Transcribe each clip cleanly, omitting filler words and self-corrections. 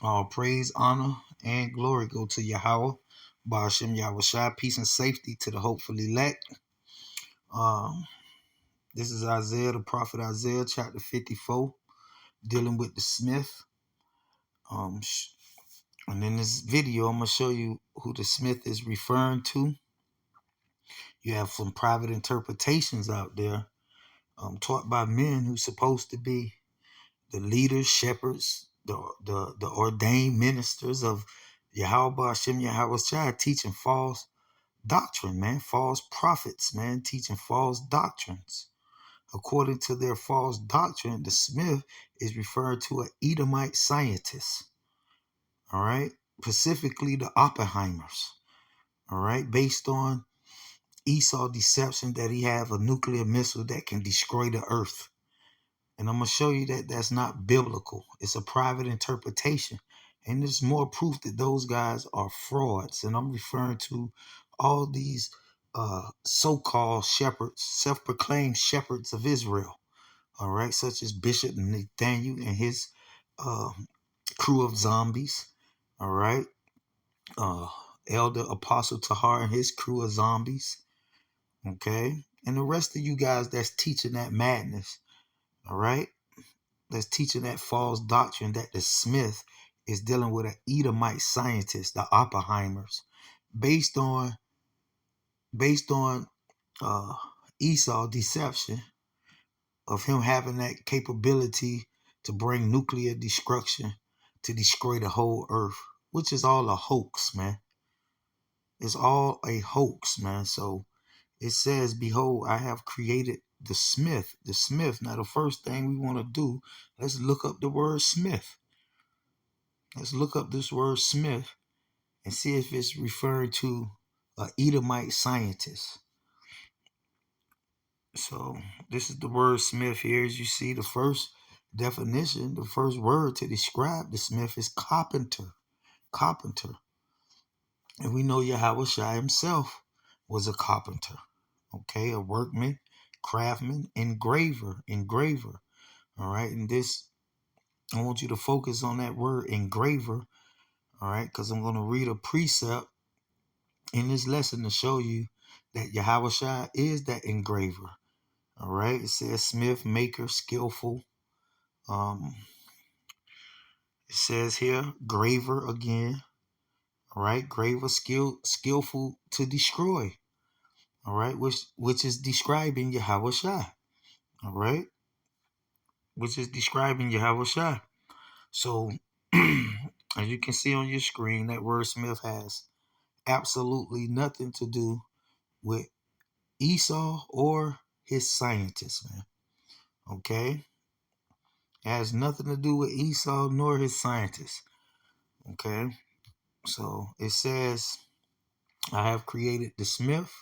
All praise, honor, and glory go to Yahweh, Ba'ashem Yahushua. Peace and safety to the hopeful elect. Um, this is Isaiah, the prophet Isaiah, chapter 54, dealing with the smith. Um, and in this video, I'm going to show you who the smith is referring to. You have some private interpretations out there taught by men who's supposed to be the leaders, shepherds, the ordained ministers of Yahweh Ba'ashem Yahushua, teaching false doctrine, man, false prophets, man, teaching false doctrines. According to their false doctrine, the smith is referred to an Edomite scientist, all right, specifically the Oppenheimers, all right, based on Esau deception that he have a nuclear missile that can destroy the earth. And I'm going to show you that that's not biblical. It's a private interpretation. And there's more proof that those guys are frauds. And I'm referring to all these so-called shepherds, self-proclaimed shepherds of Israel, all right, such as Bishop Nathaniel and his uh, crew of zombies, all right, Elder Apostle Tahar and his crew of zombies, okay, and the rest of you guys that's teaching that madness, all right, that's teaching that false doctrine that the Smith is dealing with an Edomite scientist, the Oppenheimers, based on uh, Esau deception of him having that capability to bring nuclear destruction to destroy the whole earth, which is all a hoax, man. It's all a hoax, man. So it says, behold, I have created the Smith. The Smith. Now, the first thing we want to do, let's look up the word Smith. Let's look up this word Smith and see if it's referring to an Edomite scientist. So this is the word Smith here. As you see, the first definition, the first word to describe the Smith is carpenter. Carpenter. And we know Yahweh Shai himself was a carpenter. Okay, a workman, craftsman, engraver. All right, and this, I want you to focus on that word engraver. All right, because I'm going to read a precept in this lesson to show you that Yahweh Shai is that engraver. All right, it says smith, maker, skillful. It says here graver again. All right, graver, skillful to destroy. All right, which is describing Yahweh Shai. All right, which is describing Yahweh Shai. So, as you can see on your screen, that word smith has absolutely nothing to do with Esau or his scientists, man. Okay? It has nothing to do with Esau nor his scientists. Okay? So it says, I have created the smith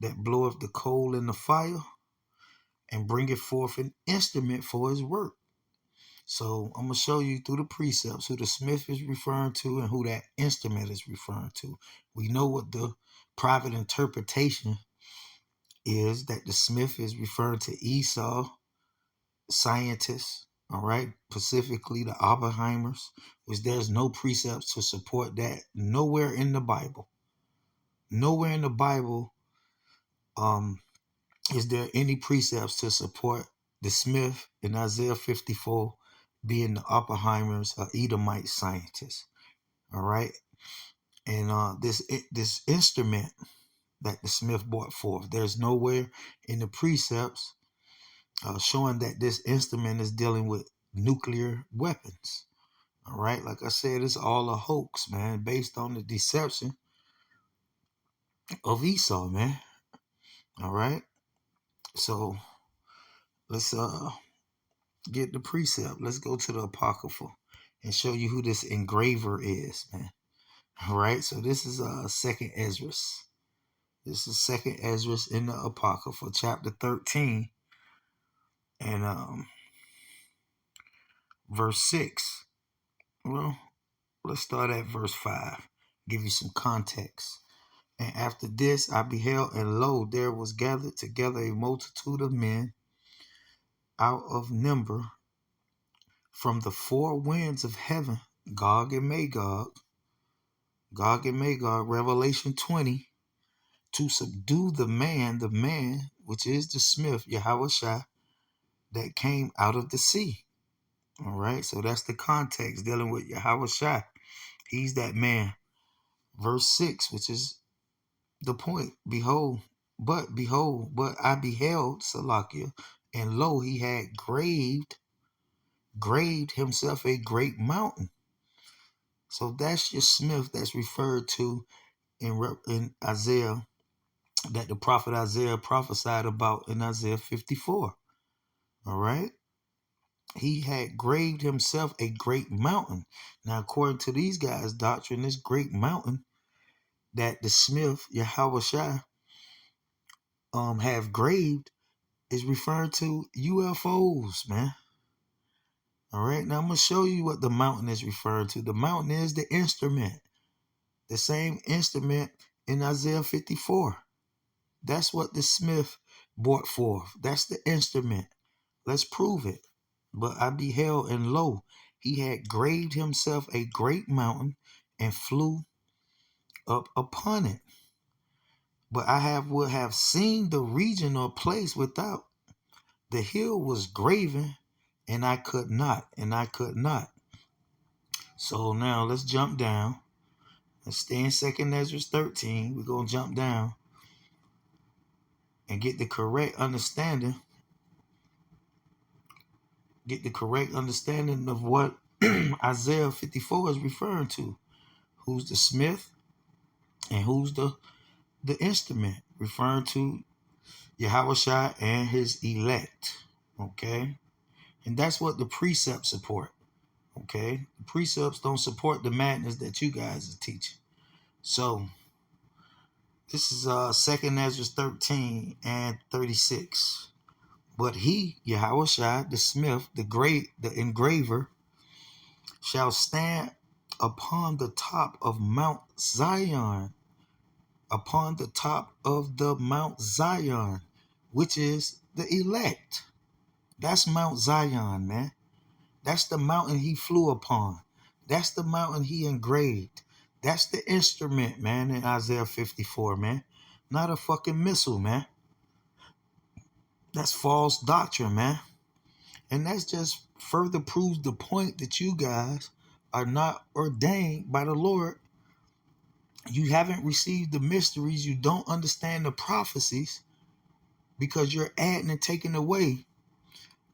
that bloweth the coal in the fire and bringeth forth an instrument for his work. So I'm going to show you through the precepts who the smith is referring to and who that instrument is referring to. We know what the private interpretation is, that the smith is referring to Esau, scientists, all right, specifically the Oppenheimers, which there's no precepts to support that nowhere in the Bible. Nowhere in the Bible is there any precepts to support the Smith in Isaiah 54 being the Oppenheimers, Edomite scientists. All right, and this instrument that the Smith brought forth, there's nowhere in the precepts showing that this instrument is dealing with nuclear weapons. All right, like I said, it's all a hoax, man, based on the deception of Esau, man. All right, so let's get the precept. Let's go to the Apocrypha and show you who this engraver is, man. All right, so this is Second Esdras. This is Second Esdras in the Apocrypha, chapter 13, and verse 6. Well, let's start at verse 5. Give you some context. And after this I beheld, and lo, there was gathered together a multitude of men out of number from the four winds of heaven Gog and Magog, Revelation 20, to subdue the man, which is the smith, Yahushua, that came out of the sea. All right, so that's the context dealing with Yahushua. He's that man. Verse 6, which is the point. Behold, but I beheld Salakia, and lo, he had graved himself a great mountain. So that's your smith that's referred to in Isaiah, that the prophet Isaiah prophesied about in Isaiah 54. All right. He had graved himself a great mountain. Now, according to these guys' doctrine, this great mountain that the smith, Yahushua, have graved is referring to UFOs, man. All right. Now, I'm going to show you what the mountain is referring to. The mountain is the instrument, the same instrument in Isaiah 54. That's what the smith brought forth. That's the instrument. Let's prove it. But I beheld, and lo, he had graved himself a great mountain and flew up upon it. But I would have seen the region or place without. The hill was graven, and I could not. So now let's jump down. Let's stay in 2nd Ezra 13. We're going to jump down and get the correct understanding. Of what Isaiah 54 is referring to. Who's the smith and who's the instrument, referring to Yahushua and his elect. Okay? And that's what the precepts support. Okay? The precepts don't support the madness that you guys are teaching. So this is 2nd Ezra 13 and 36. But he, Yahushua, the smith, the engraver, shall stand upon the top of Mount Zion, which is the elect. That's Mount Zion, man. That's the mountain he flew upon. That's the mountain he engraved. That's the instrument, man, in Isaiah 54, man. Not a fucking missile, man. That's false doctrine, man. And that's just further proves the point that you guys are not ordained by the Lord. You haven't received the mysteries. You don't understand the prophecies because you're adding and taking away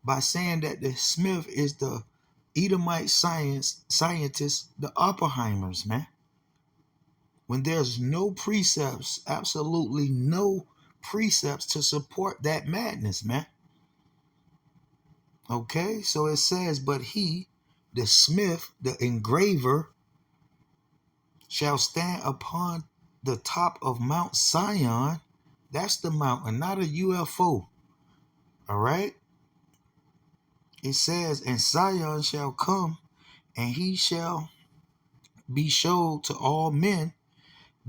by saying that the smith is the Edomite scientists, the Oppenheimers, man. When there's no precepts, absolutely no precepts to support that madness, man. Okay, so it says, but he, the smith, the engraver, shall stand upon the top of Mount Zion. That's the mountain, not a UFO. All right? It says, and Zion shall come, and he shall be showed to all men,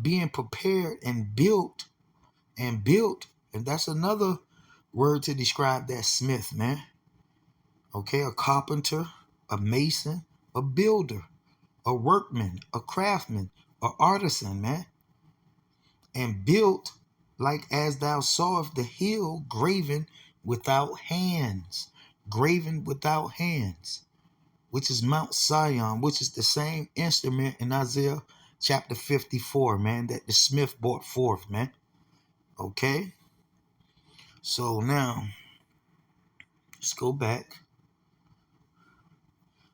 being prepared and built. And that's another word to describe that smith, man. Okay, a carpenter, a mason, a builder, a workman, a craftsman, a artisan, man. And built like as thou sawest the hill graven without hands, which is Mount Zion, which is the same instrument in Isaiah chapter 54, man, that the smith brought forth, man. Okay? So now, let's go back.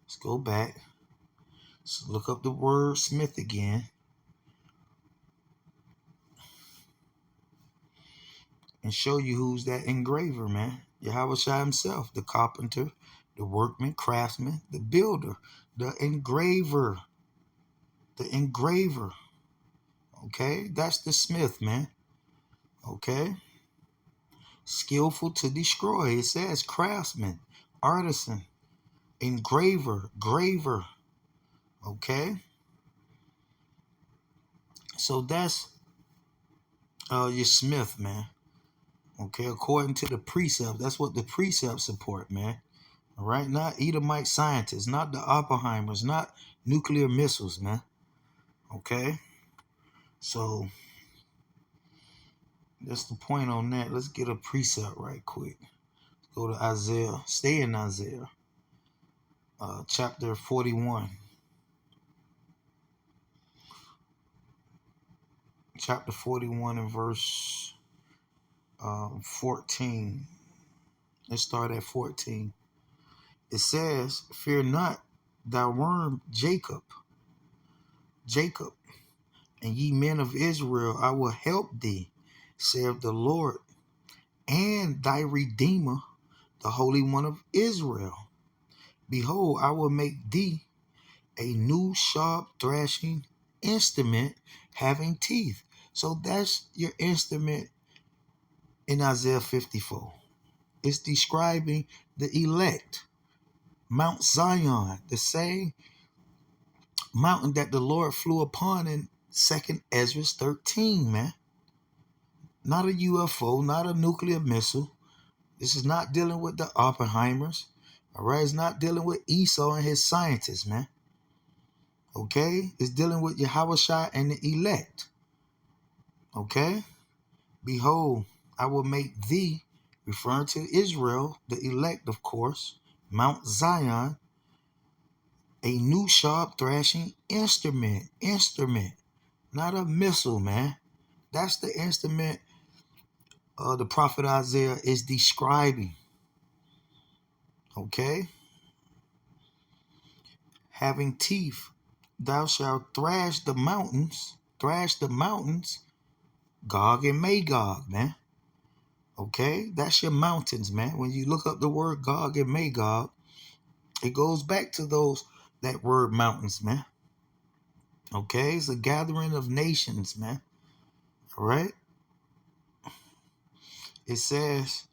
Let's look up the word smith again. And show you who's that engraver, man. Yahushua himself, the carpenter, the workman, craftsman, the builder, the engraver. Okay, that's the smith, man. Okay, skillful to destroy. It says craftsman, artisan, engraver, graver. Okay, so that's your smith, man. Okay, according to the precept, that's what the precepts support, man. All right, not Edomite scientists, not the Oppenheimers, not nuclear missiles, man. Okay, so that's the point on that. Let's get a precept right quick. Go to Isaiah. Stay in Isaiah, chapter 41. Chapter 41 and verse 14. Let's start at 14. It says, "Fear not, thou worm Jacob, Jacob, and ye men of Israel, I will help thee, saith the Lord, and thy Redeemer, the Holy One of Israel. Behold, I will make thee a new sharp thrashing instrument having teeth." So that's your instrument in Isaiah 54. It's describing the elect, Mount Zion, the same mountain that the Lord flew upon in 2nd Ezra 13, man. Not a UFO, not a nuclear missile. This is not dealing with the Oppenheimers. All right, it's not dealing with Esau and his scientists, man. Okay, it's dealing with Yahushua and the elect. Okay, behold, I will make thee, referring to Israel, the elect, of course, Mount Zion, a new sharp thrashing instrument, not a missile, man. That's the instrument the prophet Isaiah is describing. Okay, having teeth, thou shalt thrash the mountains, Gog and Magog, man. Okay, that's your mountains, man. When you look up the word Gog and Magog, it goes back to that word mountains, man. Okay, it's a gathering of nations, man. All right. It says,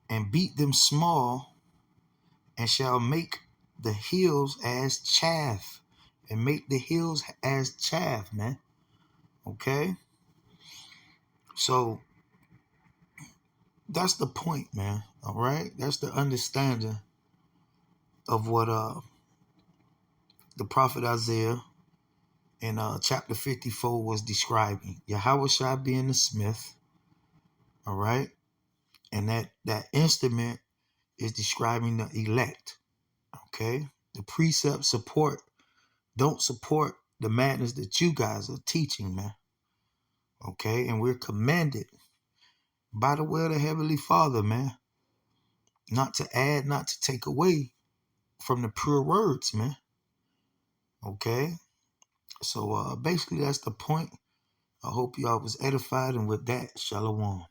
"And beat them small, and shall make the hills as chaff." And make the hills as chaff, man. Okay. So that's the point, man. All right. That's the understanding of what the prophet Isaiah in chapter 54 was describing. Yahushua being the smith. All right. And that instrument is describing the elect. Okay. The precepts don't support the madness that you guys are teaching, man. Okay. And we're commanded by the will of the Heavenly Father, man, not to add, not to take away from the pure words, man. Okay. So basically that's the point. I hope y'all was edified, and with that, shalom.